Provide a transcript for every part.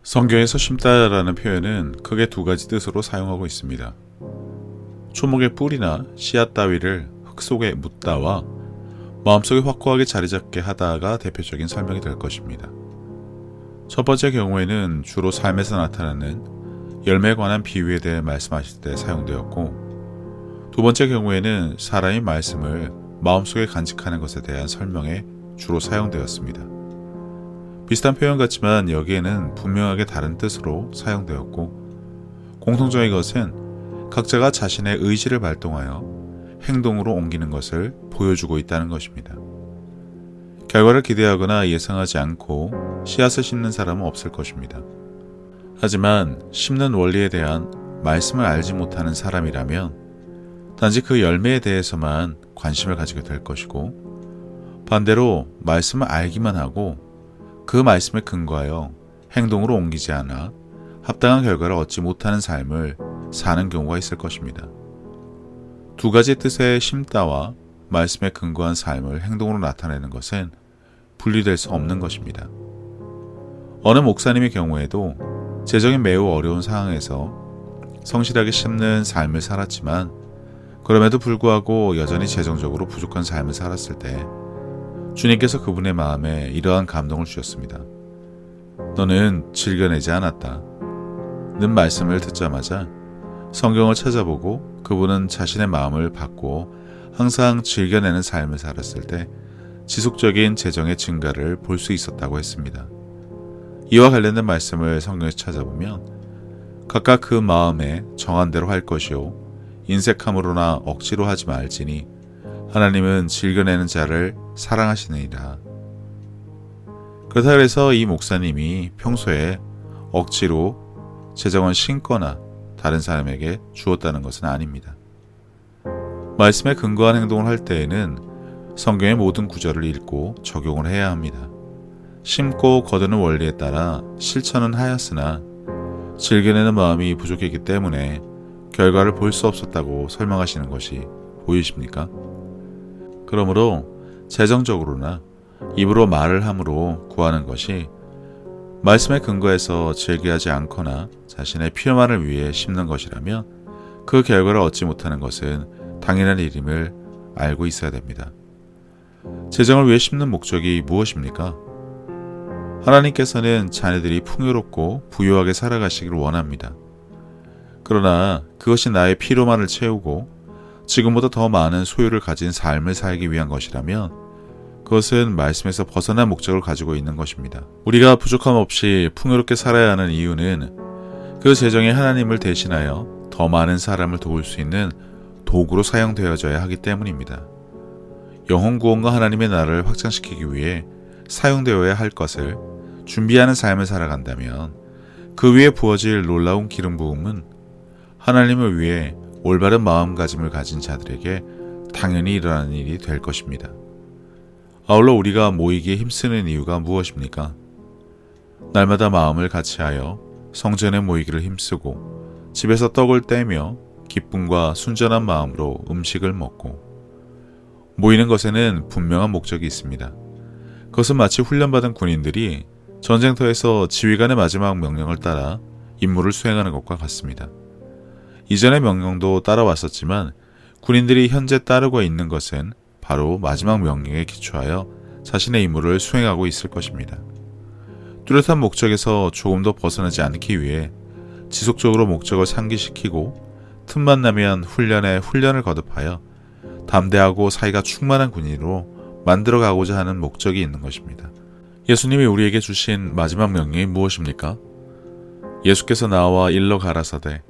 성경에서 심다라는 표현은 크게 두 가지 뜻으로 사용하고 있습니다. 초목의 뿌리나 씨앗 따위를 흙 속에 묻다와 마음속에 확고하게 자리잡게 하다가 대표적인 설명이 될 것입니다. 첫 번째 경우에는 주로 삶에서 나타나는 열매에 관한 비유에 대해 말씀하실 때 사용되었고, 두 번째 경우에는 사람이 말씀을 마음속에 간직하는 것에 대한 설명에 주로 사용되었습니다. 비슷한 표현 같지만 여기에는 분명하게 다른 뜻으로 사용되었고, 공통적인 것은 각자가 자신의 의지를 발동하여 행동으로 옮기는 것을 보여주고 있다는 것입니다. 결과를 기대하거나 예상하지 않고 씨앗을 심는 사람은 없을 것입니다. 하지만 심는 원리에 대한 말씀을 알지 못하는 사람이라면 단지 그 열매에 대해서만 관심을 가지게 될 것이고, 반대로 말씀을 알기만 하고 그 말씀에 근거하여 행동으로 옮기지 않아 합당한 결과를 얻지 못하는 삶을 사는 경우가 있을 것입니다. 두 가지 뜻의 심다와 말씀에 근거한 삶을 행동으로 나타내는 것은 분리될 수 없는 것입니다. 어느 목사님의 경우에도 재정이 매우 어려운 상황에서 성실하게 심는 삶을 살았지만, 그럼에도 불구하고 여전히 재정적으로 부족한 삶을 살았을 때 주님께서 그분의 마음에 이러한 감동을 주셨습니다. 너는 즐겨내지 않았다. 는 말씀을 듣자마자 성경을 찾아보고 그분은 자신의 마음을 바꾸어 항상 즐겨내는 삶을 살았을 때 지속적인 재정의 증가를 볼 수 있었다고 했습니다. 이와 관련된 말씀을 성경에서 찾아보면 각각 그 마음에 정한 대로 할 것이요 인색함으로나 억지로 하지 말지니 하나님은 즐겨내는 자를 사랑하시느니라. 그렇다 그래서 이 목사님이 평소에 억지로 재정을 신거나 다른 사람에게 주었다는 것은 아닙니다. 말씀에 근거한 행동을 할 때에는 성경의 모든 구절을 읽고 적용을 해야 합니다. 심고 거두는 원리에 따라 실천은 하였으나 즐겨내는 마음이 부족했기 때문에 결과를 볼 수 없었다고 설명하시는 것이 보이십니까? 그러므로 재정적으로나 입으로 말을 함으로 구하는 것이 말씀에 근거해서 즐겨하지 않거나 자신의 필요만을 위해 심는 것이라면 그 결과를 얻지 못하는 것은 당연한 일임을 알고 있어야 됩니다. 재정을 위해 심는 목적이 무엇입니까? 하나님께서는 자녀들이 풍요롭고 부유하게 살아가시기를 원합니다. 그러나 그것이 나의 필요만을 채우고 지금보다 더 많은 소유를 가진 삶을 살기 위한 것이라면 그것은 말씀에서 벗어난 목적을 가지고 있는 것입니다. 우리가 부족함 없이 풍요롭게 살아야 하는 이유는 그 재정이 하나님을 대신하여 더 많은 사람을 도울 수 있는 도구로 사용되어져야 하기 때문입니다. 영혼 구원과 하나님의 나라를 확장시키기 위해 사용되어야 할 것을 준비하는 삶을 살아간다면 그 위에 부어질 놀라운 기름 부음은 하나님을 위해 올바른 마음가짐을 가진 자들에게 당연히 일어나는 일이 될 것입니다. 아울러 우리가 모이기에 힘쓰는 이유가 무엇입니까? 날마다 마음을 같이하여 성전에 모이기를 힘쓰고 집에서 떡을 떼며 기쁨과 순전한 마음으로 음식을 먹고, 모이는 것에는 분명한 목적이 있습니다. 그것은 마치 훈련받은 군인들이 전쟁터에서 지휘관의 마지막 명령을 따라 임무를 수행하는 것과 같습니다. 이전의 명령도 따라왔었지만 군인들이 현재 따르고 있는 것은 바로 마지막 명령에 기초하여 자신의 임무를 수행하고 있을 것입니다. 뚜렷한 목적에서 조금 더 벗어나지 않기 위해 지속적으로 목적을 상기시키고 틈만 나면 훈련에 훈련을 거듭하여 담대하고 사이가 충만한 군인으로 만들어가고자 하는 목적이 있는 것입니다. 예수님이 우리에게 주신 마지막 명령이 무엇입니까? 예수께서 나와 일러 가라사대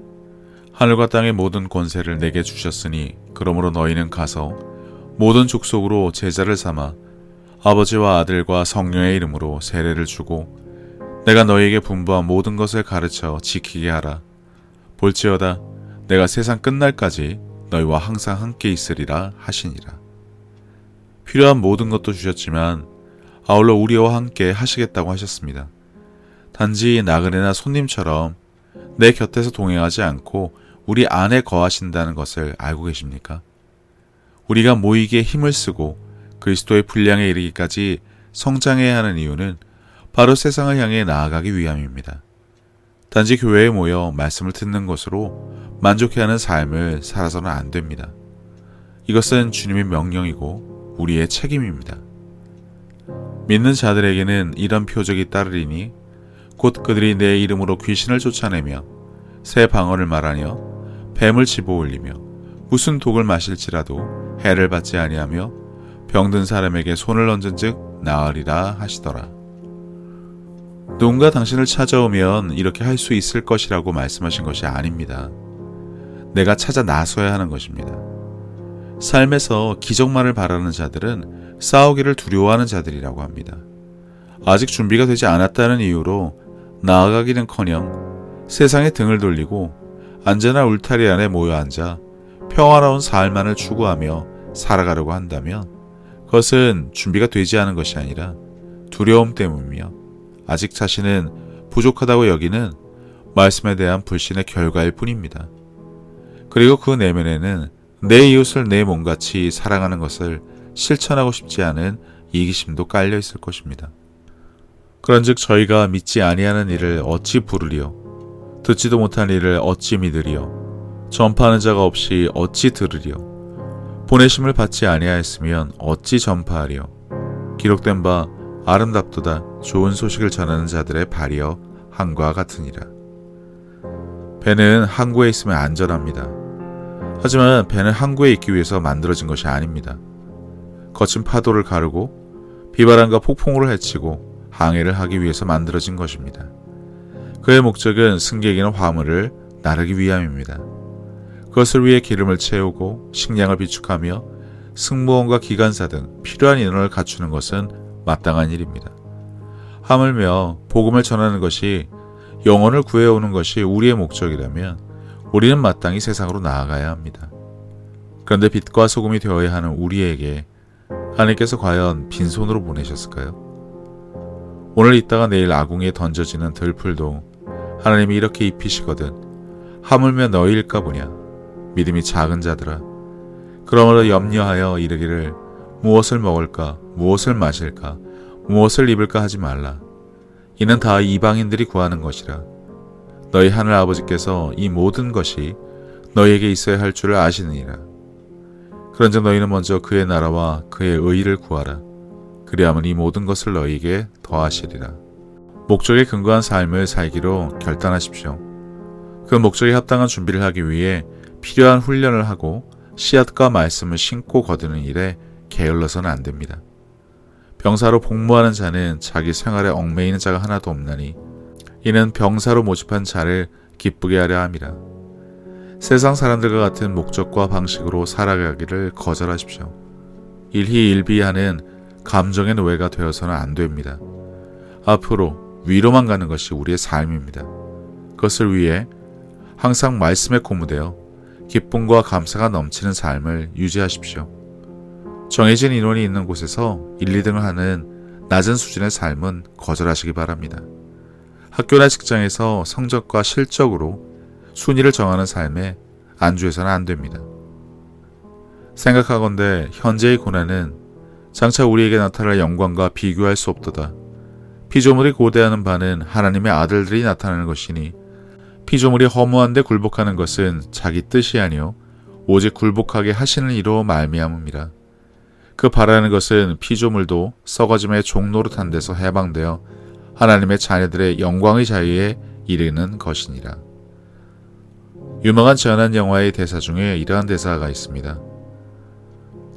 하늘과 땅의 모든 권세를 내게 주셨으니 그러므로 너희는 가서 모든 족속으로 제자를 삼아 아버지와 아들과 성령의 이름으로 세례를 주고 내가 너희에게 분부한 모든 것을 가르쳐 지키게 하라. 볼지어다 내가 세상 끝날까지 너희와 항상 함께 있으리라 하시니라. 필요한 모든 것도 주셨지만 아울러 우리와 함께 하시겠다고 하셨습니다. 단지 나그네나 손님처럼 내 곁에서 동행하지 않고 우리 안에 거하신다는 것을 알고 계십니까? 우리가 모이기에 힘을 쓰고 그리스도의 분량에 이르기까지 성장해야 하는 이유는 바로 세상을 향해 나아가기 위함입니다. 단지 교회에 모여 말씀을 듣는 것으로 만족해하는 삶을 살아서는 안 됩니다. 이것은 주님의 명령이고 우리의 책임입니다. 믿는 자들에게는 이런 표적이 따르리니 곧 그들이 내 이름으로 귀신을 쫓아내며 새 방언을 말하며 뱀을 집어올리며 무슨 독을 마실지라도 해를 받지 아니하며 병든 사람에게 손을 얹은즉 나으리라 하시더라. 누군가 당신을 찾아오면 이렇게 할 수 있을 것이라고 말씀하신 것이 아닙니다. 내가 찾아 나서야 하는 것입니다. 삶에서 기적만을 바라는 자들은 싸우기를 두려워하는 자들이라고 합니다. 아직 준비가 되지 않았다는 이유로 나아가기는커녕 세상에 등을 돌리고 안전한 울타리 안에 모여 앉아 평화로운 삶만을 추구하며 살아가려고 한다면 그것은 준비가 되지 않은 것이 아니라 두려움 때문이며 아직 자신은 부족하다고 여기는 말씀에 대한 불신의 결과일 뿐입니다. 그리고 그 내면에는 내 이웃을 내 몸같이 사랑하는 것을 실천하고 싶지 않은 이기심도 깔려 있을 것입니다. 그런즉 저희가 믿지 아니하는 일을 어찌 부르리요? 듣지도 못한 일을 어찌 믿으리요? 전파하는 자가 없이 어찌 들으리요? 보내심을 받지 아니하였으면 어찌 전파하리요? 기록된 바 아름답도다 좋은 소식을 전하는 자들의 발이여 항구와 같으니라. 배는 항구에 있으면 안전합니다. 하지만 배는 항구에 있기 위해서 만들어진 것이 아닙니다. 거친 파도를 가르고 비바람과 폭풍우를 헤치고 항해를 하기 위해서 만들어진 것입니다. 그의 목적은 승객이나 화물을 나르기 위함입니다. 그것을 위해 기름을 채우고 식량을 비축하며 승무원과 기관사 등 필요한 인원을 갖추는 것은 마땅한 일입니다. 하물며 복음을 전하는 것이 영혼을 구해오는 것이 우리의 목적이라면 우리는 마땅히 세상으로 나아가야 합니다. 그런데 빛과 소금이 되어야 하는 우리에게 하나님께서 과연 빈손으로 보내셨을까요? 오늘 있다가 내일 아궁이에 던져지는 들풀도 하나님이 이렇게 입히시거든 하물며 너희일까 보냐. 믿음이 작은 자들아, 그러므로 염려하여 이르기를 무엇을 먹을까, 무엇을 마실까, 무엇을 입을까 하지 말라. 이는 다 이방인들이 구하는 것이라. 너희 하늘 아버지께서 이 모든 것이 너희에게 있어야 할 줄을 아시느니라. 그런즉 너희는 먼저 그의 나라와 그의 의의를 구하라. 그리하면 이 모든 것을 너희에게 더하시리라. 목적에 근거한 삶을 살기로 결단하십시오. 그 목적에 합당한 준비를 하기 위해 필요한 훈련을 하고 씨앗과 말씀을 심고 거두는 일에 게을러서는 안 됩니다. 병사로 복무하는 자는 자기 생활에 얽매이는 자가 하나도 없나니 이는 병사로 모집한 자를 기쁘게 하려 함이라. 세상 사람들과 같은 목적과 방식으로 살아가기를 거절하십시오. 일희일비하는 감정의 노예가 되어서는 안 됩니다. 앞으로 위로만 가는 것이 우리의 삶입니다. 그것을 위해 항상 말씀에 고무되어 기쁨과 감사가 넘치는 삶을 유지하십시오. 정해진 인원이 있는 곳에서 1, 2등을 하는 낮은 수준의 삶은 거절하시기 바랍니다. 학교나 직장에서 성적과 실적으로 순위를 정하는 삶에 안주해서는 안 됩니다. 생각하건대 현재의 고난은 장차 우리에게 나타날 영광과 비교할 수 없도다. 피조물이 고대하는 바는 하나님의 아들들이 나타나는 것이니 피조물이 허무한데 굴복하는 것은 자기 뜻이 아니요 오직 굴복하게 하시는 이로 말미암음이라. 그 바라는 것은 피조물도 썩어짐의 종노릇한 데서 해방되어 하나님의 자녀들의 영광의 자유에 이르는 것이니라. 유명한 전한 영화의 대사 중에 이러한 대사가 있습니다.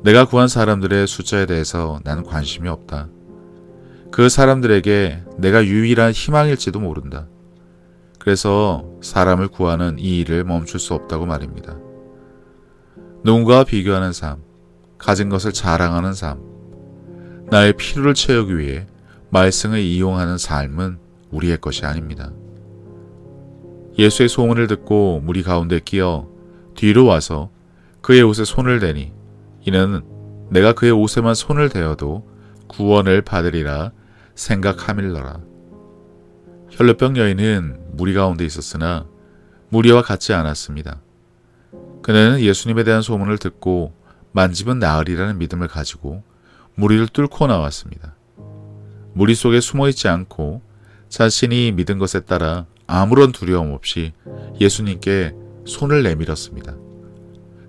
내가 구한 사람들의 숫자에 대해서 나는 관심이 없다. 그 사람들에게 내가 유일한 희망일지도 모른다. 그래서 사람을 구하는 이 일을 멈출 수 없다고 말입니다. 누군가와 비교하는 삶, 가진 것을 자랑하는 삶, 나의 필요를 채우기 위해 말씀을 이용하는 삶은 우리의 것이 아닙니다. 예수의 소문을 듣고 무리 가운데 끼어 뒤로 와서 그의 옷에 손을 대니 이는 내가 그의 옷에만 손을 대어도 구원을 받으리라 생각함일러라. 혈루병 여인은 무리 가운데 있었으나 무리와 같지 않았습니다. 그는 예수님에 대한 소문을 듣고 만지면 나으리라는 믿음을 가지고 무리를 뚫고 나왔습니다. 무리 속에 숨어있지 않고 자신이 믿은 것에 따라 아무런 두려움 없이 예수님께 손을 내밀었습니다.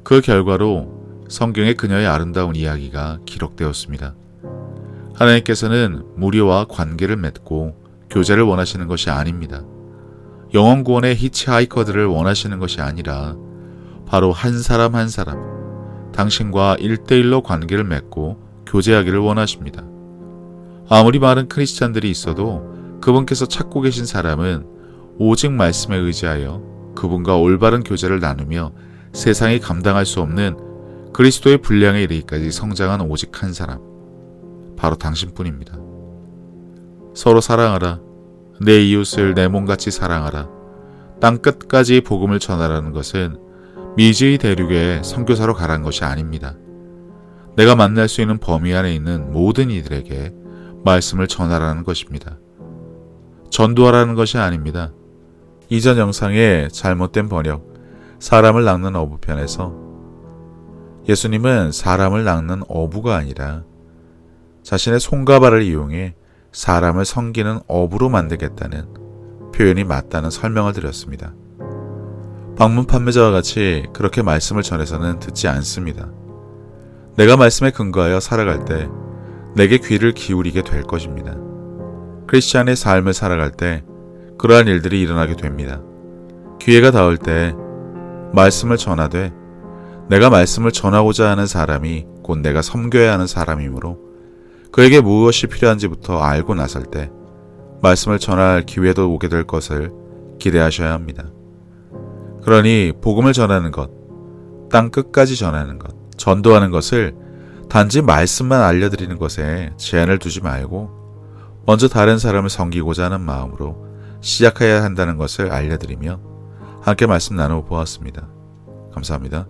그 결과로 성경에 그녀의 아름다운 이야기가 기록되었습니다. 하나님께서는 무리와 관계를 맺고 교제를 원하시는 것이 아닙니다. 영원 구원의 히치하이커들을 원하시는 것이 아니라 바로 한 사람 한 사람 당신과 1대1로 관계를 맺고 교제하기를 원하십니다. 아무리 많은 크리스찬들이 있어도 그분께서 찾고 계신 사람은 오직 말씀에 의지하여 그분과 올바른 교제를 나누며 세상이 감당할 수 없는 그리스도의 분량에 이르기까지 성장한 오직 한 사람, 바로 당신뿐입니다. 서로 사랑하라. 내 이웃을 내 몸같이 사랑하라. 땅 끝까지 복음을 전하라는 것은 미지의 대륙에 선교사로 가라는 것이 아닙니다. 내가 만날 수 있는 범위 안에 있는 모든 이들에게 말씀을 전하라는 것입니다. 전도하라는 것이 아닙니다. 이전 영상의 잘못된 번역, 사람을 낚는 어부편에서 예수님은 사람을 낚는 어부가 아니라 자신의 손과 발을 이용해 사람을 섬기는 어부로 만들겠다는 표현이 맞다는 설명을 드렸습니다. 방문 판매자와 같이 그렇게 말씀을 전해서는 듣지 않습니다. 내가 말씀에 근거하여 살아갈 때 내게 귀를 기울이게 될 것입니다. 크리스찬의 삶을 살아갈 때 그러한 일들이 일어나게 됩니다. 기회가 닿을 때 말씀을 전하되 내가 말씀을 전하고자 하는 사람이 곧 내가 섬겨야 하는 사람이므로 그에게 무엇이 필요한지부터 알고 나설 때 말씀을 전할 기회도 오게 될 것을 기대하셔야 합니다. 그러니 복음을 전하는 것, 땅 끝까지 전하는 것, 전도하는 것을 단지 말씀만 알려드리는 것에 제한을 두지 말고 먼저 다른 사람을 섬기고자 하는 마음으로 시작해야 한다는 것을 알려드리며 함께 말씀 나눠 보았습니다. 감사합니다.